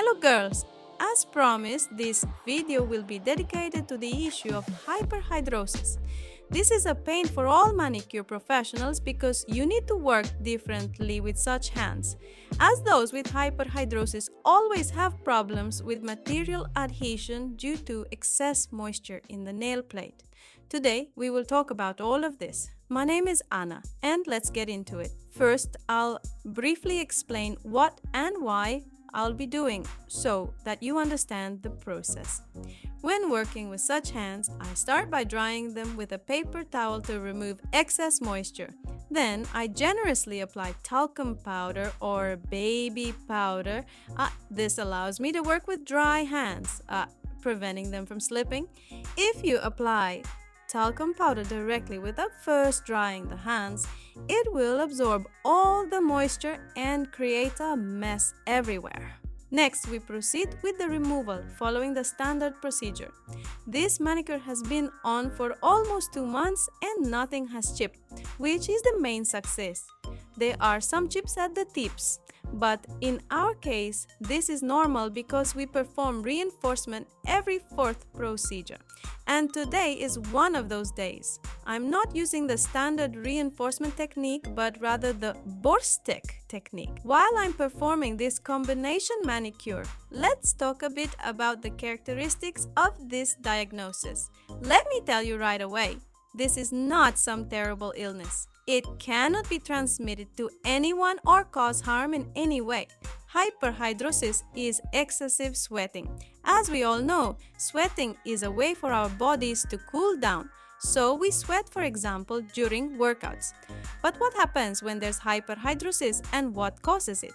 Hello girls! As promised, this video will be dedicated to the issue of hyperhidrosis. This is a pain for all manicure professionals because you need to work differently with such hands, as those with hyperhidrosis always have problems with material adhesion due to excess moisture in the nail plate. Today, we will talk about all of this. My name is Anna, and let's get into it. First, I'll briefly explain what and why I'll be doing so that you understand the process. When working with such hands, I start by drying them with a paper towel to remove excess moisture. Then I generously apply talcum powder or baby powder. This allows me to work with dry hands, preventing them from slipping. If you apply talcum powder directly without first drying the hands, it will absorb all the moisture and create a mess everywhere. Next, we proceed with the removal following the standard procedure. This manicure has been on for almost 2 months and nothing has chipped, which is the main success. There are some chips at the tips, but in our case, this is normal because we perform reinforcement every 4th procedure. And today is one of those days. I'm not using the standard reinforcement technique, but rather the bortik technique. While I'm performing this combination manicure, let's talk a bit about the characteristics of this diagnosis. Let me tell you right away, this is not some terrible illness. It cannot be transmitted to anyone or cause harm in any way. Hyperhidrosis is excessive sweating. As we all know, sweating is a way for our bodies to cool down. So we sweat, for example, during workouts. But what happens when there's hyperhidrosis and what causes it?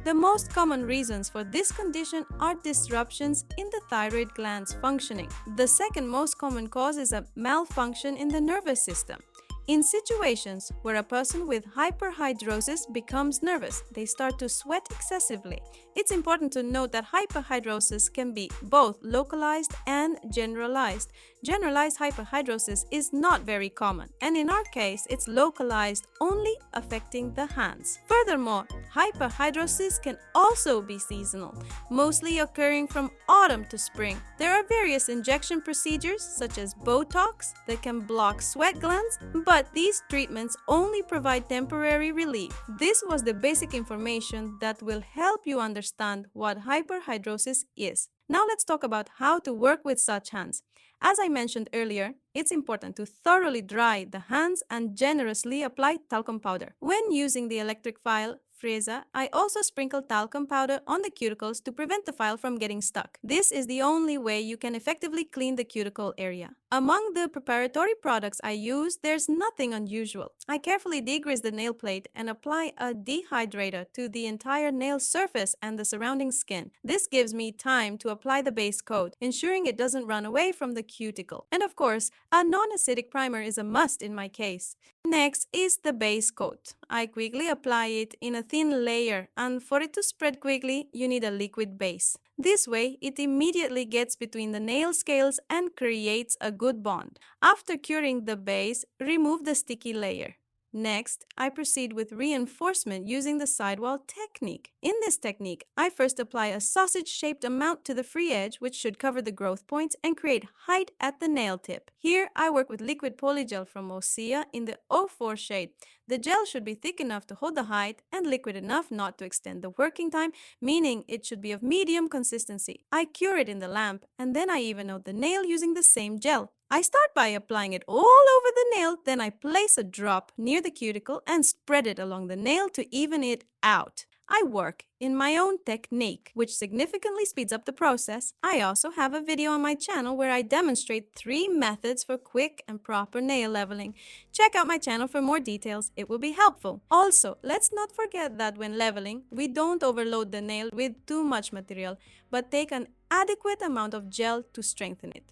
The most common reasons for this condition are disruptions in the thyroid gland's functioning. The second most common cause is a malfunction in the nervous system. In situations where a person with hyperhidrosis becomes nervous, they start to sweat excessively. It's important to note that hyperhidrosis can be both localized and generalized. Generalized hyperhidrosis is not very common, and in our case, it's localized, only affecting the hands. Furthermore, hyperhidrosis can also be seasonal, mostly occurring from autumn to spring. There are various injection procedures, such as Botox, that can block sweat glands, but these treatments only provide temporary relief. This was the basic information that will help you understand what hyperhidrosis is. Now let's talk about how to work with such hands. As I mentioned earlier, it's important to thoroughly dry the hands and generously apply talcum powder. When using the electric file freezer, I also sprinkle talcum powder on the cuticles to prevent the file from getting stuck. This is the only way you can effectively clean the cuticle area. Among the preparatory products I use, there's nothing unusual. I carefully degrease the nail plate and apply a dehydrator to the entire nail surface and the surrounding skin. This gives me time to apply the base coat, ensuring it doesn't run away from the cuticle. And of course, a non-acidic primer is a must in my case. Next is the base coat. I quickly apply it in a thin layer, and for it to spread quickly, you need a liquid base. This way, it immediately gets between the nail scales and creates a good bond. After curing the base, remove the sticky layer. Next, I proceed with reinforcement using the sidewall technique. In this technique, I first apply a sausage-shaped amount to the free edge, which should cover the growth points and create height at the nail tip. Here, I work with liquid polygel from Osea in the 04 shade. The gel should be thick enough to hold the height and liquid enough not to extend the working time, meaning it should be of medium consistency. I cure it in the lamp, and then I even out the nail using the same gel. I start by applying it all over the nail, then I place a drop near the cuticle and spread it along the nail to even it out. I work in my own technique, which significantly speeds up the process. I also have a video on my channel where I demonstrate 3 methods for quick and proper nail leveling. Check out my channel for more details, it will be helpful. Also, let's not forget that when leveling, we don't overload the nail with too much material, but take an adequate amount of gel to strengthen it.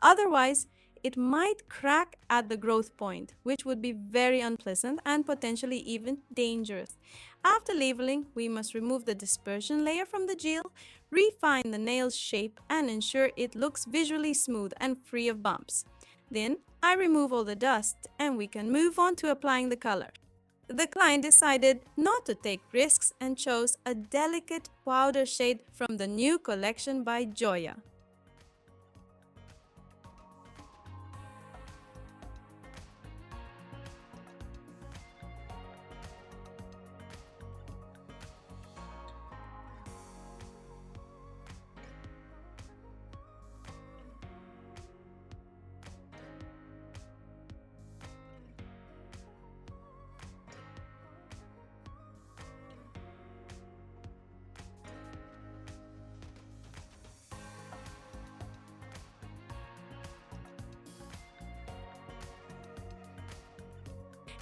Otherwise, it might crack at the growth point, which would be very unpleasant and potentially even dangerous. After leveling, we must remove the dispersion layer from the gel, refine the nail's shape, and ensure it looks visually smooth and free of bumps. Then, I remove all the dust and we can move on to applying the color. The client decided not to take risks and chose a delicate powder shade from the new collection by Joya.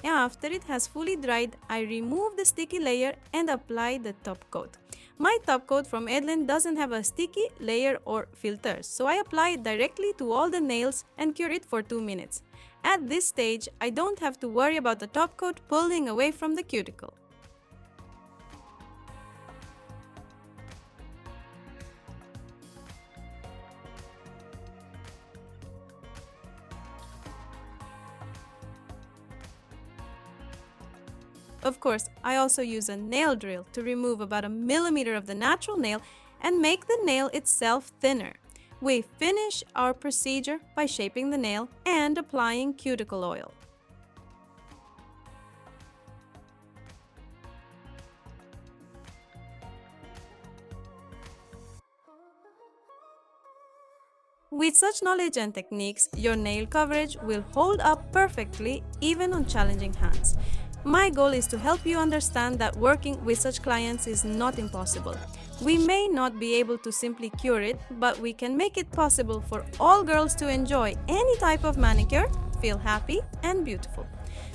After it has fully dried, I remove the sticky layer and apply the top coat. My top coat from Edlin doesn't have a sticky layer or filters, so I apply it directly to all the nails and cure it for 2 minutes. At this stage, I don't have to worry about the top coat pulling away from the cuticle. Of course, I also use a nail drill to remove about a millimeter of the natural nail and make the nail itself thinner. We finish our procedure by shaping the nail and applying cuticle oil. With such knowledge and techniques, your nail coverage will hold up perfectly even on challenging hands. My goal is to help you understand that working with such clients is not impossible. We may not be able to simply cure it, but we can make it possible for all girls to enjoy any type of manicure, feel happy and beautiful.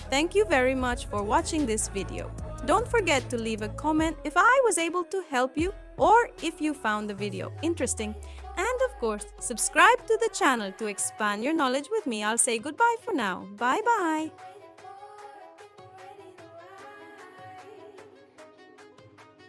Thank you very much for watching this video. Don't forget to leave a comment if I was able to help you or if you found the video interesting. And of course, subscribe to the channel to expand your knowledge with me. I'll say goodbye for now. Bye bye.